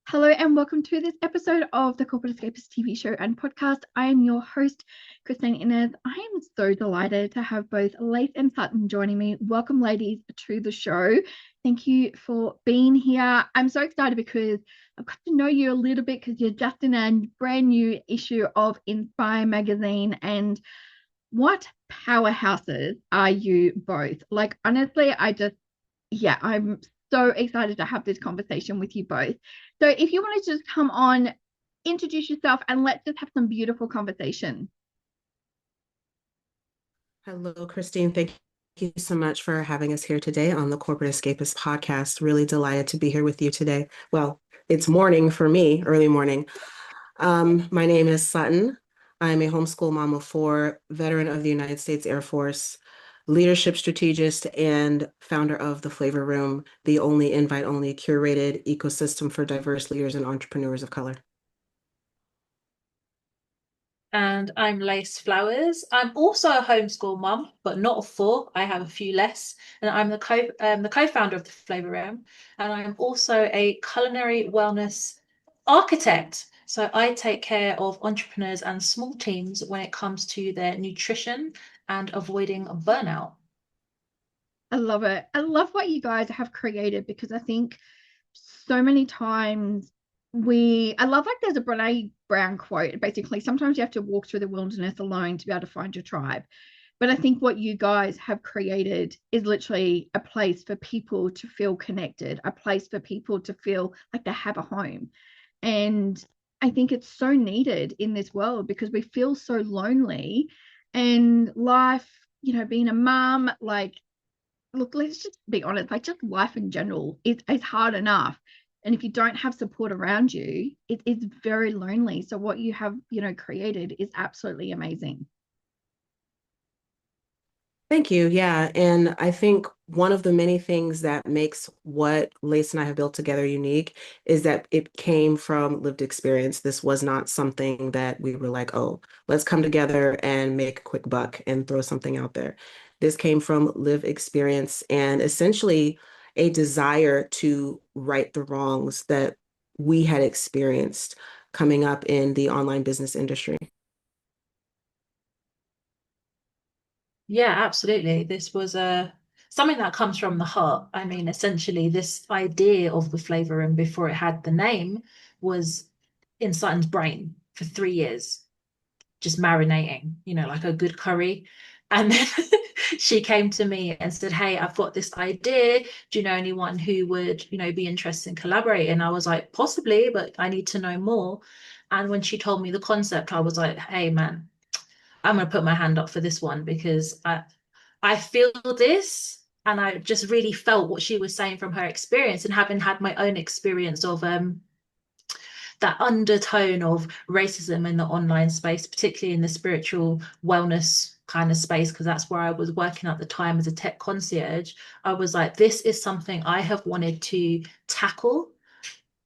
Hello and welcome to this episode of the Corporate Escapists TV show and podcast. I am your host, Christine Inez. I am so delighted to have both Lace and Sutton joining me. Welcome, ladies, to the show. Thank you for being here. I'm so excited because I've got to know you a little bit because you're just in a brand new issue of Inspire magazine. And what powerhouses are you both? Like, honestly, I'm so excited to have this conversation with you both. So if you want to just come on, introduce yourself, and let's just have some beautiful conversation. Hello, Christine. Thank you so much for having us here today on the Corporate Escapist podcast. Really delighted to be here with you today. Well, it's morning for me, early morning. My name is Sutton. I'm a homeschool mom of four, veteran of the United States Air Force, leadership strategist, and founder of The Flavor Room, the only invite-only curated ecosystem for diverse leaders and entrepreneurs of color. And I'm Lace Flowers. I'm also a homeschool mum, but not of four. I have a few less, and I'm the co-founder of the Flavor Room, and I'm also a culinary wellness architect. So I take care of entrepreneurs and small teams when it comes to their nutrition and avoiding burnout. I love it. I love what you guys have created because I think so many times I love like there's a Brene Brown quote. Basically, sometimes you have to walk through the wilderness alone to be able to find your tribe. But I think what you guys have created is literally a place for people to feel connected, a place for people to feel like they have a home. And I think it's so needed in this world because we feel so lonely and life, being a mom, like, look, let's just be honest, like just life in general, it's hard enough. And if you don't have support around you, it's very lonely. So what you have, created is absolutely amazing. Thank you. Yeah. And I think one of the many things that makes what Lace and I have built together unique is that it came from lived experience. This was not something that we were like, oh, let's come together and make a quick buck and throw something out there. This came from lived experience and essentially a desire to right the wrongs that we had experienced coming up in the online business industry. Yeah, absolutely. This was something that comes from the heart. I mean, essentially, this idea of the flavor room before it had the name was in Sutton's brain for 3 years, just marinating, like a good curry. And then she came to me and said, "Hey, I've got this idea. Do you know anyone who would, be interested in collaborating?" I was like, "Possibly, but I need to know more." And when she told me the concept, I was like, "Hey, man, I'm gonna put my hand up for this one because I feel this." And I just really felt what she was saying from her experience and having had my own experience of that undertone of racism in the online space, particularly in the spiritual wellness kind of space, because that's where I was working at the time as a tech concierge. I was like, this is something I have wanted to tackle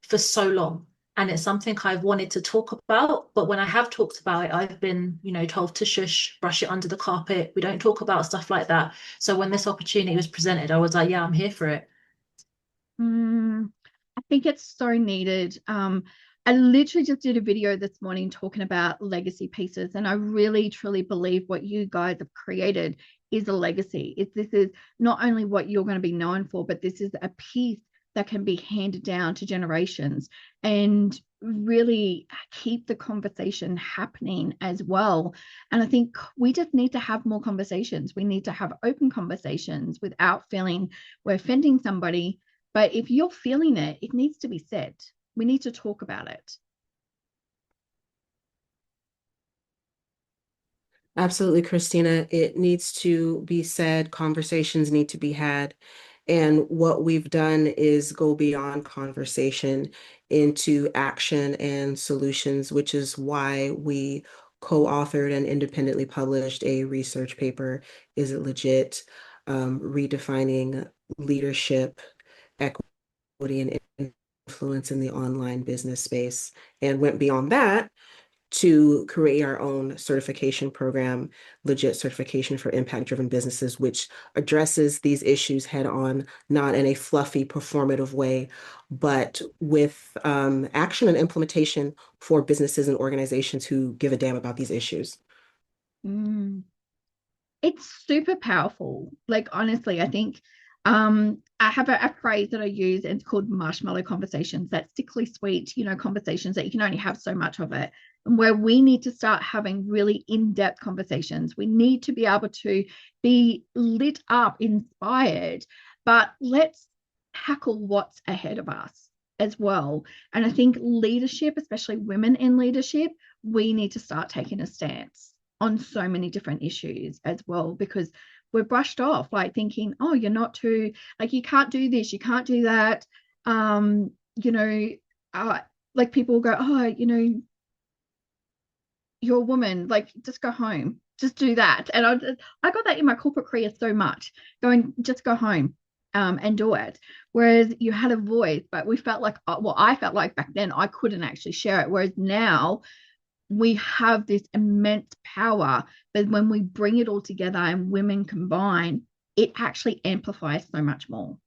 for so long. And it's something I've wanted to talk about. But when I have talked about it, I've been, told to shush, brush it under the carpet. We don't talk about stuff like that. So when this opportunity was presented, I was like, yeah, I'm here for it. I think it's so needed. I literally just did a video this morning talking about legacy pieces, and I really truly believe what you guys have created is a legacy. This is not only what you're going to be known for, but this is a piece that can be handed down to generations and really keep the conversation happening as well. And I think we just need to have more conversations. We need to have open conversations without feeling we're offending somebody, but if you're feeling it, it needs to be said. We need to talk about it. Absolutely, Christina. It needs to be said, conversations need to be had. And what we've done is go beyond conversation into action and solutions, which is why we co-authored and independently published a research paper, Is It Legit? Redefining leadership, equity, and influence in the online business space, and went beyond that to create our own certification program, legit certification for impact-driven businesses, which addresses these issues head on, not in a fluffy, performative way, but with action and implementation for businesses and organizations who give a damn about these issues. Mm. It's super powerful. Like honestly, I think I have a phrase that I use, and it's called marshmallow conversations. That sickly sweet, conversations that you can only have so much of it. And where we need to start having really in-depth conversations. We need to be able to be lit up, inspired, but let's tackle what's ahead of us as well. And I think leadership, especially women in leadership, we need to start taking a stance on so many different issues as well, because we're brushed off like thinking, oh, you're not too, like, you can't do this, you can't do that. You know, like people will go, oh, you're a woman, like just go home, just do that. And I got that in my corporate career so much, going, just go home and do it. Whereas you had a voice, but we felt like, well, I felt like back then I couldn't actually share it. Whereas now we have this immense power, but when we bring it all together and women combine, it actually amplifies so much more.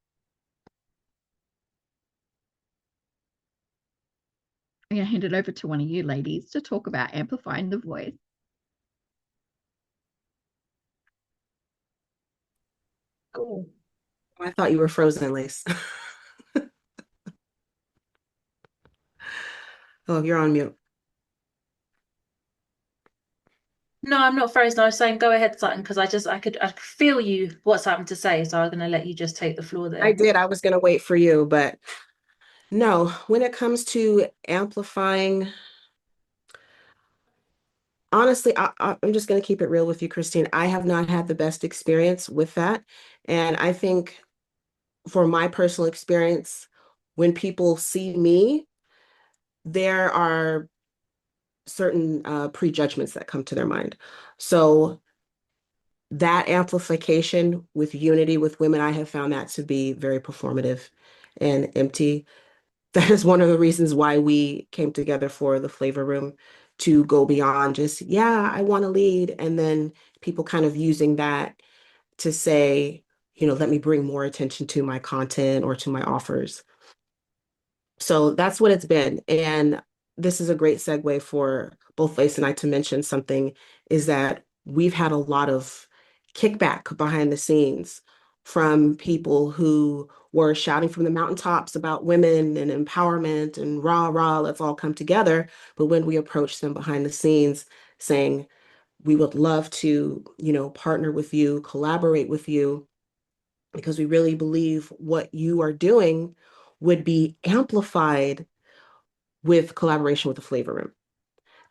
I'm going to hand it over to one of you ladies to talk about amplifying the voice. Cool. I thought you were frozen, Lace. Oh, you're on mute. No, I'm not frozen. I was saying go ahead, Sutton, because I could feel you what's happened to say, so I'm gonna let you just take the floor I there. did. I was going to wait for you, but no, when it comes to amplifying, honestly, I'm just going to keep it real with you, Christine. I have not had the best experience with that. And I think for my personal experience, when people see me, there are certain prejudgments that come to their mind. So that amplification with unity with women, I have found that to be very performative and empty. That is one of the reasons why we came together for the flavor room, to go beyond just, yeah, I want to lead. And then people kind of using that to say, let me bring more attention to my content or to my offers. So that's what it's been. And this is a great segue for both Lace and I to mention something, is that we've had a lot of kickback behind the scenes from people who were shouting from the mountaintops about women and empowerment and rah, rah, let's all come together. But when we approached them behind the scenes saying, we would love to, partner with you, collaborate with you, because we really believe what you are doing would be amplified with collaboration with the flavor room.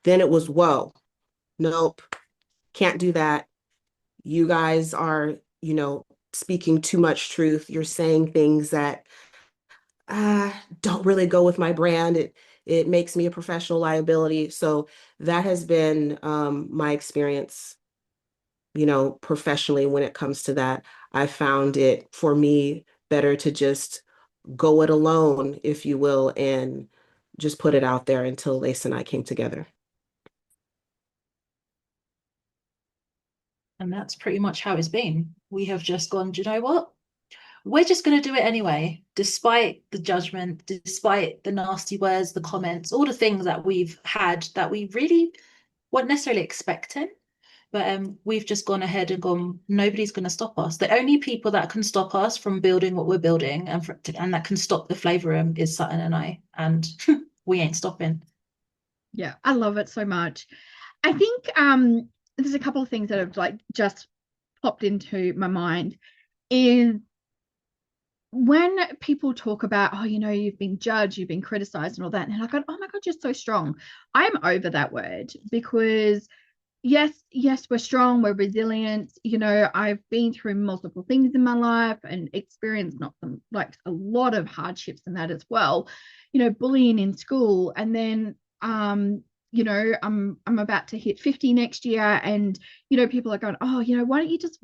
Then it was, whoa, nope, can't do that. You guys are, speaking too much truth. You're saying things that don't really go with my brand. It makes me a professional liability. So that has been my experience, professionally when it comes to that. I found it for me better to just go it alone, if you will, and just put it out there until Lace and I came together. And that's pretty much how it's been. We have just gone, do you know what? We're just going to do it anyway, despite the judgment, despite the nasty words, the comments, all the things that we've had that we really weren't necessarily expecting. But we've just gone ahead and gone, nobody's going to stop us. The only people that can stop us from building what we're building and that can stop the flavor room is Sutton and I. And we ain't stopping. Yeah, I love it so much. I think there's a couple of things that have like just popped into my mind is when people talk about, oh, you've been judged, you've been criticized and all that, and I go, oh my God, you're so strong. I'm over that word, because yes, we're strong, we're resilient. I've been through multiple things in my life and experienced not some, like a lot of hardships in that as well. Bullying in school, and then I'm about to hit 50 next year, and people are going, oh, why don't you just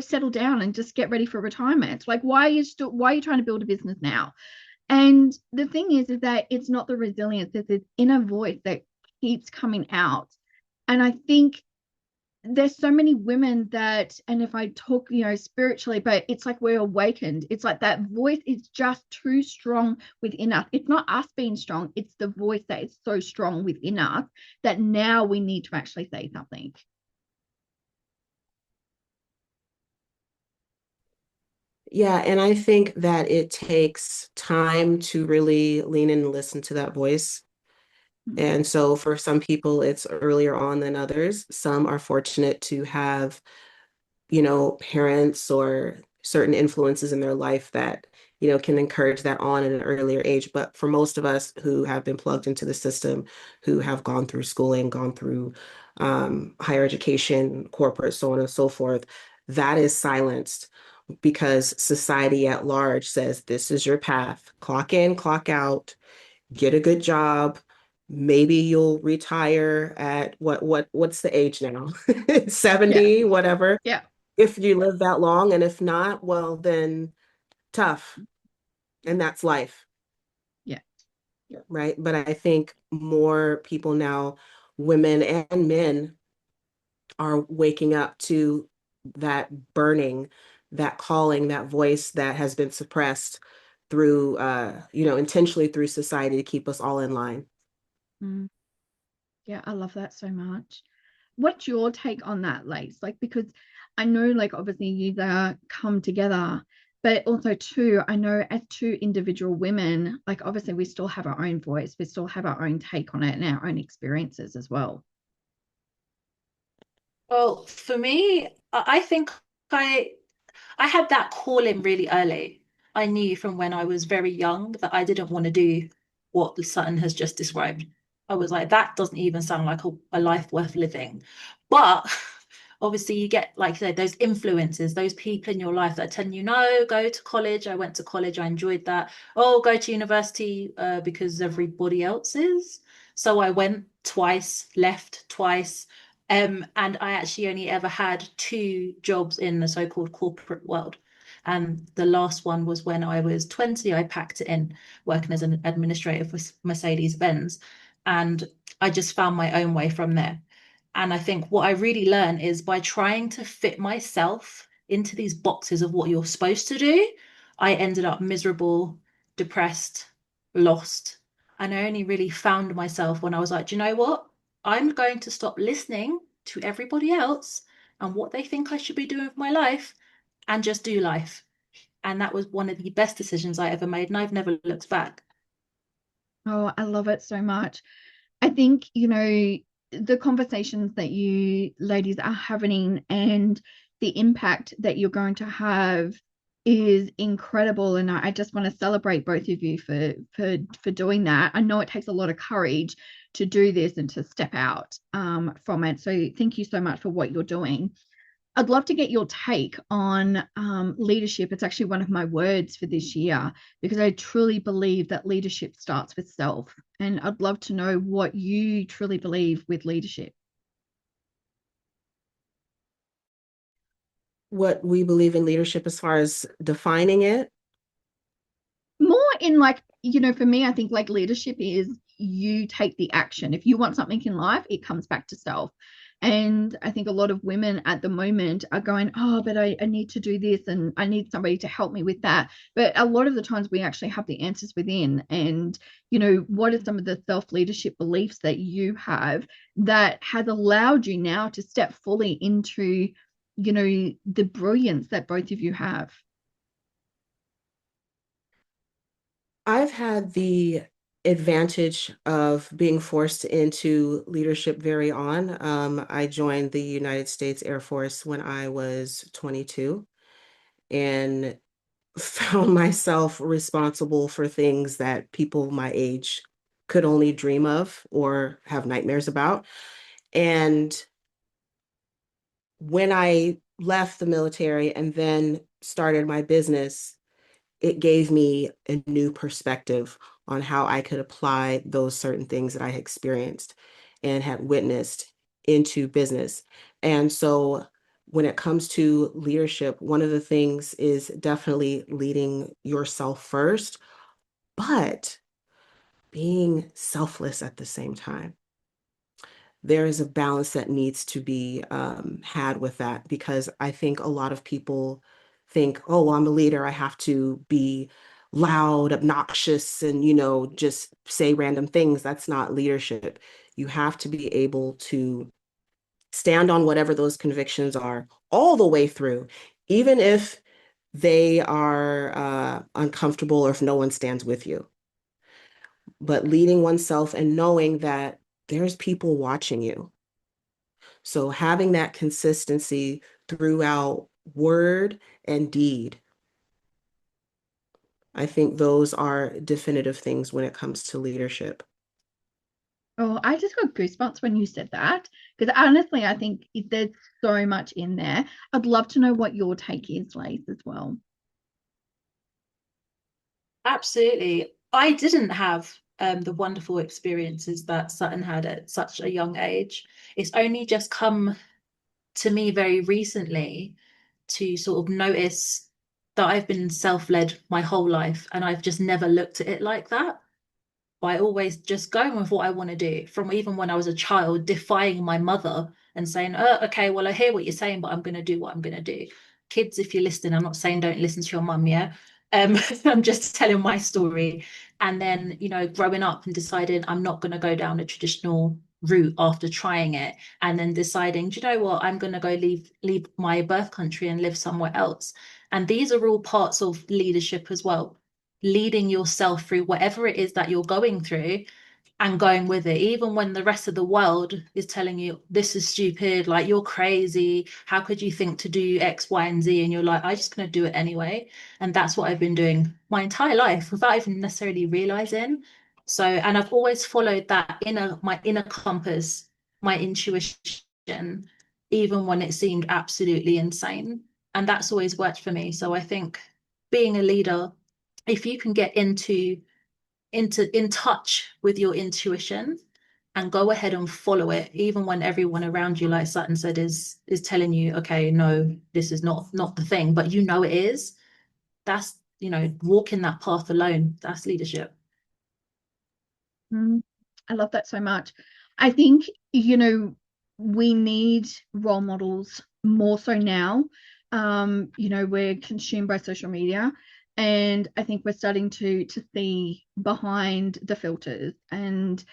settle down and just get ready for retirement? Like, why are you trying to build a business now? And the thing is that it's not the resilience, it's this inner voice that keeps coming out. And I think there's so many women that, and if I talk, spiritually, but it's like we're awakened. It's like that voice is just too strong within us. It's not us being strong, it's the voice that is so strong within us that now we need to actually say something. Yeah, and I think that it takes time to really lean in and listen to that voice. Mm. And so for some people, it's earlier on than others. Some are fortunate to have, parents or certain influences in their life that, can encourage that on at an earlier age. But for most of us who have been plugged into the system, who have gone through schooling, gone through higher education, corporate, so on and so forth, that is silenced because society at large says this is your path. Clock in, clock out, get a good job. Maybe you'll retire at what's the age now? Yeah, 70, whatever. yeah, If you live that long, and if not, well, then tough. And that's life, yeah. right? But I think more people now, women and men, are waking up to that burning, that calling, that voice that has been suppressed through, intentionally through society to keep us all in line. Mm. Yeah, I love that so much. What's your take on that, Lace? Like, because I know, like, obviously you come together, but also too, I know as two individual women, like, obviously we still have our own voice, we still have our own take on it and our own experiences as well. Well, for me, I think I I had that calling really early. I knew from when I was very young that I didn't want to do what the Sutton has just described. I was like, that doesn't even sound like a life worth living. But obviously, you get, like you said, those influences, those people in your life that are telling you, no, go to college. I went to college. I enjoyed that. Oh, go to university because everybody else is. So I went twice, left twice. And I actually only ever had two jobs in the so-called corporate world. And the last one was when I was 20. I packed it in working as an administrator for Mercedes-Benz. And I just found my own way from there. And I think what I really learned is by trying to fit myself into these boxes of what you're supposed to do, I ended up miserable, depressed, lost. And I only really found myself when I was like, do you know what? I'm going to stop listening to everybody else and what they think I should be doing with my life and just do life. And that was one of the best decisions I ever made. And I've never looked back. Oh, I love it so much. I think, the conversations that you ladies are having and the impact that you're going to have is incredible. And I just want to celebrate both of you for doing that. I know it takes a lot of courage to do this and to step out from it. So thank you so much for what you're doing. I'd love to get your take on leadership. It's actually one of my words for this year because I truly believe that leadership starts with self. And I'd love to know what you truly believe with leadership. What we believe in leadership as far as defining it. More in like, for me, I think like leadership is you take the action. If you want something in life, it comes back to self. And I think a lot of women at the moment are going, oh, but I need to do this and I need somebody to help me with that. But a lot of the times we actually have the answers within. And, what are some of the self leadership beliefs that you have that has allowed you now to step fully into, the brilliance that both of you have? I've had the advantage of being forced into leadership very on. I joined the United States Air Force when I was 22 and found myself responsible for things that people my age could only dream of or have nightmares about. And when I left the military and then started my business, it gave me a new perspective on how I could apply those certain things that I had experienced and had witnessed into business. And so when it comes to leadership, one of the things is definitely leading yourself first, but being selfless at the same time. there is a balance that needs to be had with that, because I think a lot of people think, oh, well, I'm a leader. I have to be loud, obnoxious, and, just say random things. That's not leadership. You have to be able to stand on whatever those convictions are all the way through, even if they are uncomfortable or if no one stands with you. But leading oneself and knowing that there's people watching you. So having that consistency throughout word and deed, I think those are definitive things when it comes to leadership. Oh, I just got goosebumps when you said that because honestly, I think there's so much in there. I'd love to know what your take is, Lace, as well. Absolutely. I didn't have the wonderful experiences that Sutton had at such a young age. It's only just come to me very recently to sort of notice that I've been self-led my whole life and I've just never looked at it like that. By always just going with what I want to do from even when I was a child, defying my mother and saying, oh, okay, well, I hear what you're saying, but I'm going to do what I'm going to do. Kids, if you're listening, I'm not saying don't listen to your mum, yeah? I'm just telling my story. And then, growing up and deciding I'm not going to go down a traditional route after trying it, and then deciding, do you know what, I'm going to go leave my birth country and live somewhere else. And these are all parts of leadership as well, leading yourself through whatever it is that you're going through and going with it, even when the rest of the world is telling you this is stupid, like you're crazy, how could you think to do X, Y, and Z? And you're like, I'm just going to do it anyway. And that's what I've been doing my entire life without even necessarily realizing. So, and I've always followed that my inner compass, my intuition, even when it seemed absolutely insane. And that's always worked for me. So I think being a leader, if you can get in touch with your intuition and go ahead and follow it, even when everyone around you, like Sutton said, is telling you, okay, no, this is not the thing, but it is. That's, walking that path alone. That's leadership. Mm, I love that so much. I think, we need role models more so now. We're consumed by social media, and I think we're starting to see behind the filters and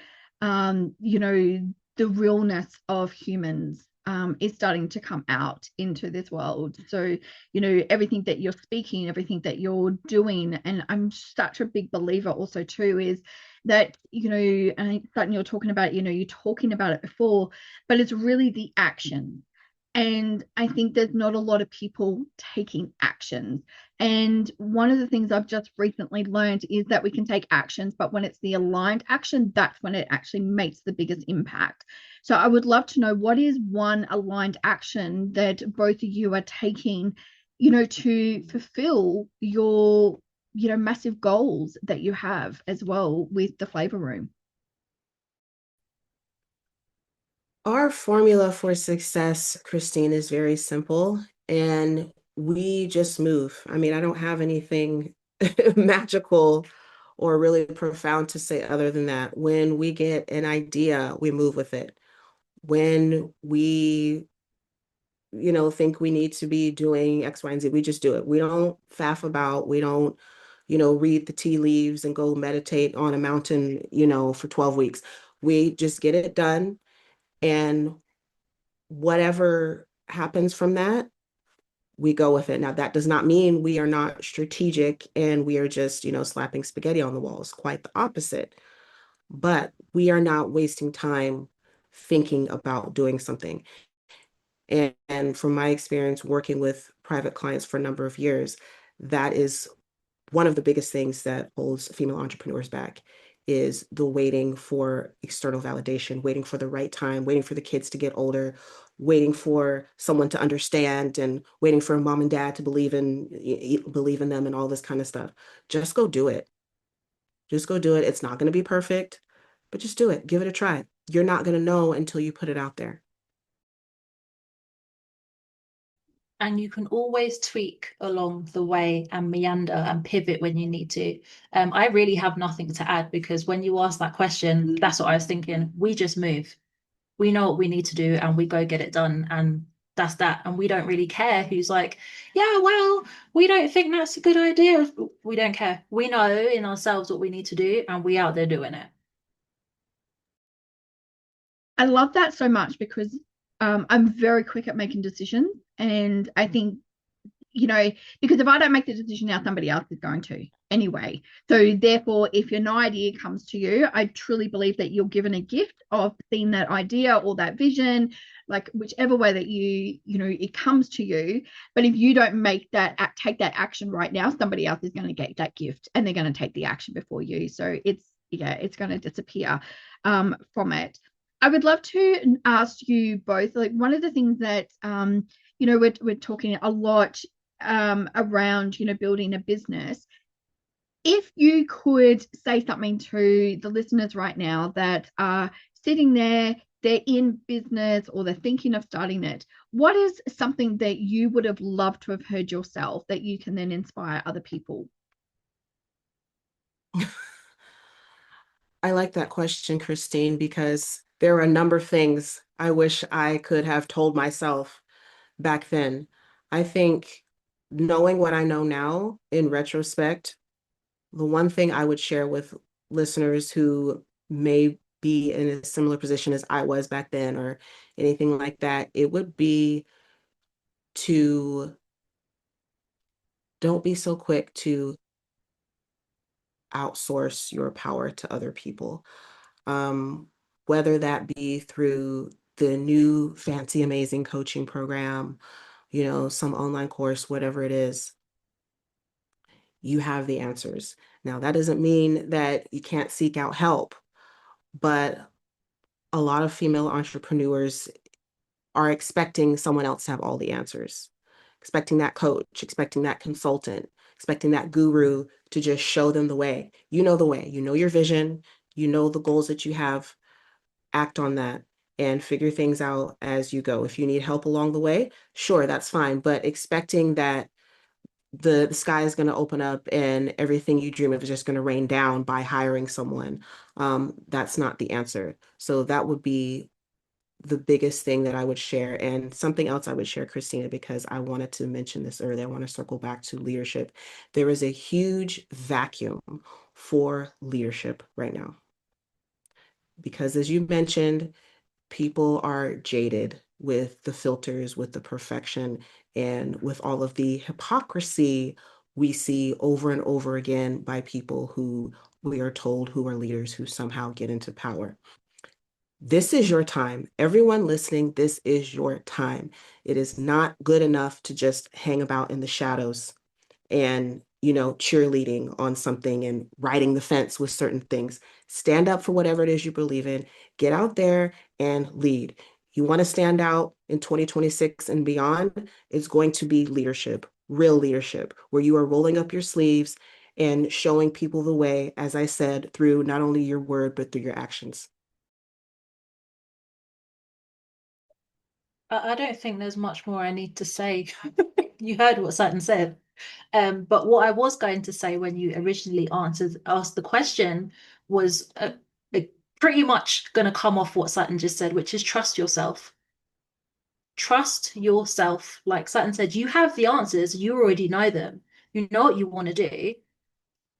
the realness of humans is starting to come out into this world. So, everything that you're speaking, everything that you're doing, and I'm such a big believer also too, is that and I think you're talking about you're talking about it before, but it's really the action. And I think there's not a lot of people taking actions. And one of the things I've just recently learned is that we can take actions, but when it's the aligned action, that's when it actually makes the biggest impact. So I would love to know, what is one aligned action that both of you are taking, to fulfill your massive goals that you have as well with the flavor room. Our formula for success, Christine, is very simple, and we just move. I mean, I don't have anything magical or really profound to say other than that. When we get an idea, we move with it. When we, think we need to be doing X, Y, and Z, we just do it. We don't faff about. We don't, read the tea leaves and go meditate on a mountain, for 12 weeks. We just get it done. And whatever happens from that, we go with it. Now, that does not mean we are not strategic and we are just, slapping spaghetti on the walls. Quite the opposite. But we are not wasting time thinking about doing something. And from my experience working with private clients for a number of years, that is one of the biggest things that holds female entrepreneurs back, is the waiting for external validation, waiting for the right time, waiting for the kids to get older, waiting for someone to understand, and waiting for mom and dad to believe in them and all this kind of stuff. Just go do it. Just go do it. It's not going to be perfect, but just do it. Give it a try. You're not going to know until you put it out there. And you can always tweak along the way and meander and pivot when you need to. I really have nothing to add because when you asked that question, that's what I was thinking. We just move. We know what we need to do and we go get it done. And that's that. And we don't really care who's like, yeah, well, we don't think that's a good idea. We don't care. We know in ourselves what we need to do and we out there doing it. I love that so much because I'm very quick at making decisions. And I think, you know, because if I don't make the decision now, somebody else is going to anyway. So therefore, if an idea comes to you, I truly believe that you're given a gift of seeing that idea or that vision, like whichever way that you know, it comes to you. But if you don't take that action right now, somebody else is going to get that gift and they're going to take the action before you. So it's going to disappear from it. I would love to ask you both, like one of the things that you know, we're talking a lot around, you know, building a business. If you could say something to the listeners right now that are sitting there, they're in business or they're thinking of starting it, what is something that you would have loved to have heard yourself that you can then inspire other people? I like that question, Christine, because there are a number of things I wish I could have told myself back then. I think knowing what I know now in retrospect, the one thing I would share with listeners who may be in a similar position as I was back then or anything like that, it would be to don't be so quick to outsource your power to other people. Um, Whether that be through the new fancy, amazing coaching program, you know, some online course, whatever it is, you have the answers. Now, that doesn't mean that you can't seek out help, but a lot of female entrepreneurs are expecting someone else to have all the answers, expecting that coach, expecting that consultant, expecting that guru to just show them the way. You know the way, you know your vision, you know the goals that you have, act on that and figure things out as you go. If you need help along the way, sure, that's fine. But expecting that the sky is going to open up and everything you dream of is just going to rain down by hiring someone, that's not the answer. So that would be the biggest thing that I would share. And something else I would share, Christina, because I wanted to mention this earlier. I want to circle back to leadership. There is a huge vacuum for leadership right now. Because as you mentioned, people are jaded with the filters, with the perfection, and with all of the hypocrisy we see over and over again by people who we are told who are leaders who somehow get into power. This is your time. Everyone listening, this is your time. It is not good enough to just hang about in the shadows and, you know, cheerleading on something and riding the fence with certain things. Stand up for whatever it is you believe in. Get out there and lead. You want to stand out in 2026 and beyond, it's going to be leadership, real leadership, where you are rolling up your sleeves and showing people the way, as I said, through not only your word, but through your actions. I don't think there's much more I need to say. You heard what Sutton said. But what I was going to say when you originally asked the question was pretty much going to come off what Sutton just said, which is trust yourself. Trust yourself. Like Sutton said, you have the answers, you already know them. You know what you want to do.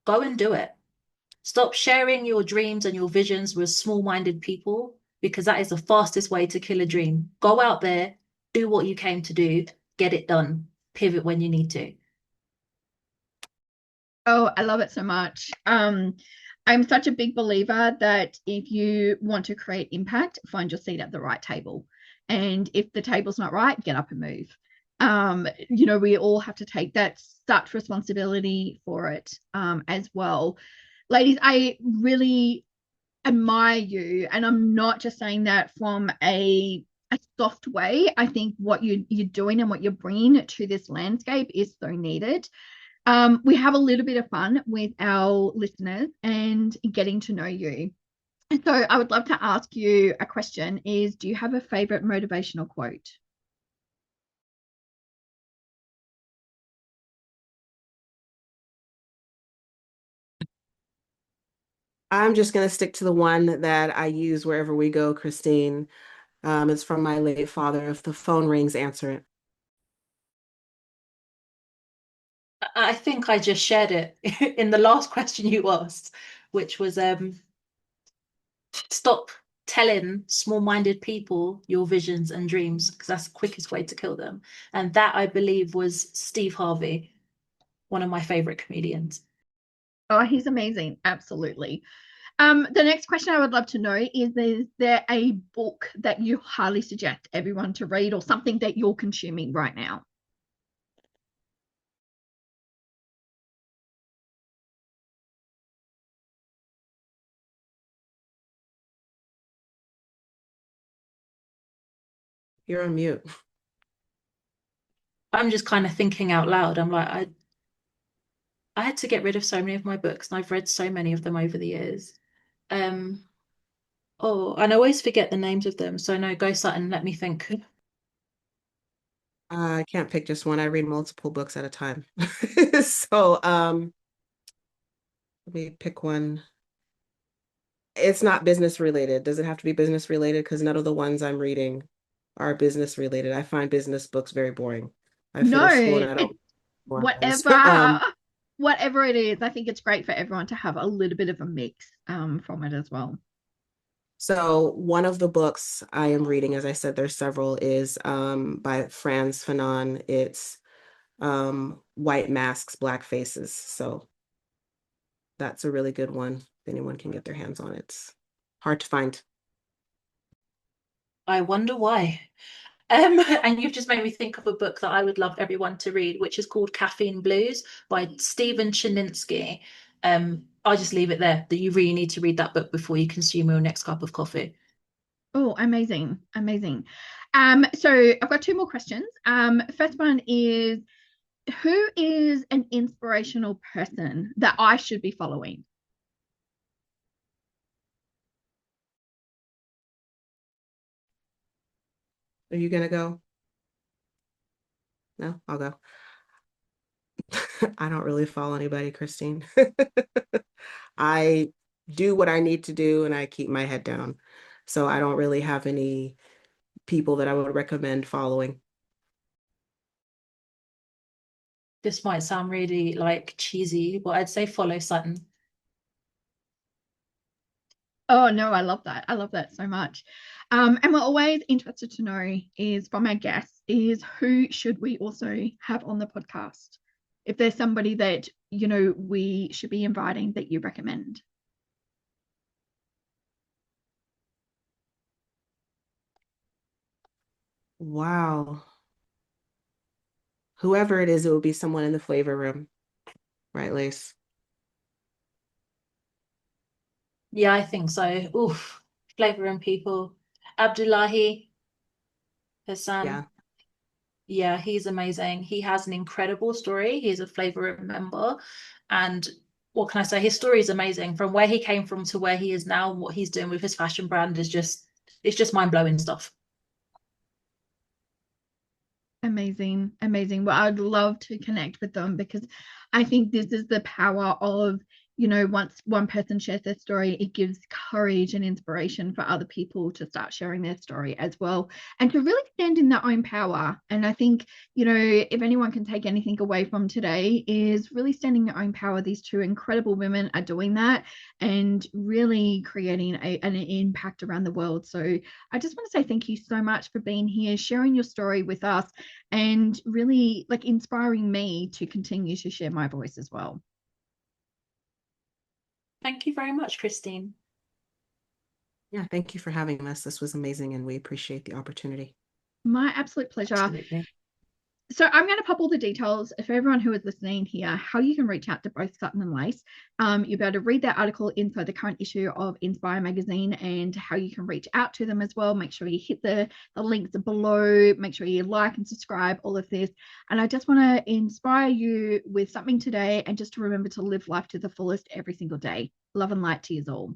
Go and do it. Stop sharing your dreams and your visions with small-minded people because that is the fastest way to kill a dream. Go out there, do what you came to do, get it done, pivot when you need to. Oh, I love it so much. I'm such a big believer that if you want to create impact, find your seat at the right table. And if the table's not right, get up and move. You know, we all have to take that such responsibility for it as well. Ladies, I really admire you, and I'm not just saying that from a soft way. I think what you're doing and what you're bringing to this landscape is so needed. We have a little bit of fun with our listeners and getting to know you. And so I would love to ask you a question is, do you have a favorite motivational quote? I'm just going to stick to the one that I use wherever we go, Christine. It's from my late father. If the phone rings, answer it. I think I just shared it in the last question you asked, which was stop telling small-minded people your visions and dreams because that's the quickest way to kill them. And that I believe was Steve Harvey, one of my favorite comedians. Oh, he's amazing. Absolutely. The next question I would love to know is there a book that you highly suggest everyone to read or something that you're consuming right now? You're on mute. I'm just kind of thinking out loud. I'm like, I had to get rid of so many of my books, and I've read so many of them over the years. Um, oh, and I always forget the names of them. So no, go Sutton, let me think. I can't pick just one. I read multiple books at a time. So, let me pick one. It's not business related. Does it have to be business related? Because none of the ones I'm reading are business related. I find business books very boring. I No, finished school and I don't it more. whatever whatever it is, I think it's great for everyone to have a little bit of a mix from it as well. So one of the books I am reading, as I said, there's several, is by Franz Fanon. It's White Masks, Black Faces. So that's a really good one. If anyone can get their hands on it. It's hard to find. I wonder why. And you've just made me think of a book that I would love everyone to read, which is called Caffeine Blues by Stephen Chininsky. I'll just leave it there that you really need to read that book before you consume your next cup of coffee. Oh, amazing, amazing. So I've got two more questions. First one is, who is an inspirational person that I should be following? Are you gonna go? No, I'll go. I don't really follow anybody, Christine. I do what I need to do and I keep my head down. So I don't really have any people that I would recommend following. This might sound really like cheesy, but I'd say follow Sutton. Oh no, I love that. I love that so much. And we're always interested to know is from our guests is who should we also have on the podcast? If there's somebody that we should be inviting that you recommend. Wow. Whoever it is, it will be someone in the flavor room, right, Lace? Yeah, I think so. Oof, flavor and people. Abdullahi Hassan. Yeah. Yeah, he's amazing. He has an incredible story. He's a flavor member. And what can I say? His story is amazing. From where he came from to where he is now, what he's doing with his fashion brand is just mind-blowing stuff. Amazing, amazing. Well, I'd love to connect with them because I think this is the power of, once one person shares their story, it gives courage and inspiration for other people to start sharing their story as well and to really stand in their own power. And I think, if anyone can take anything away from today, is really standing in your own power. These two incredible women are doing that and really creating an impact around the world. So I just want to say thank you so much for being here, sharing your story with us and really like inspiring me to continue to share my voice as well. Thank you very much, Christine. Yeah, thank you for having us. This was amazing and we appreciate the opportunity. My absolute pleasure. Absolutely. So I'm going to pop all the details for everyone who is listening here, how you can reach out to both Sutton and Lace. You'll be able to read their article inside the current issue of Inspire magazine and how you can reach out to them as well. Make sure you hit the links below. Make sure you like and subscribe, all of this. And I just want to inspire you with something today and just to remember to live life to the fullest every single day. Love and light to you all.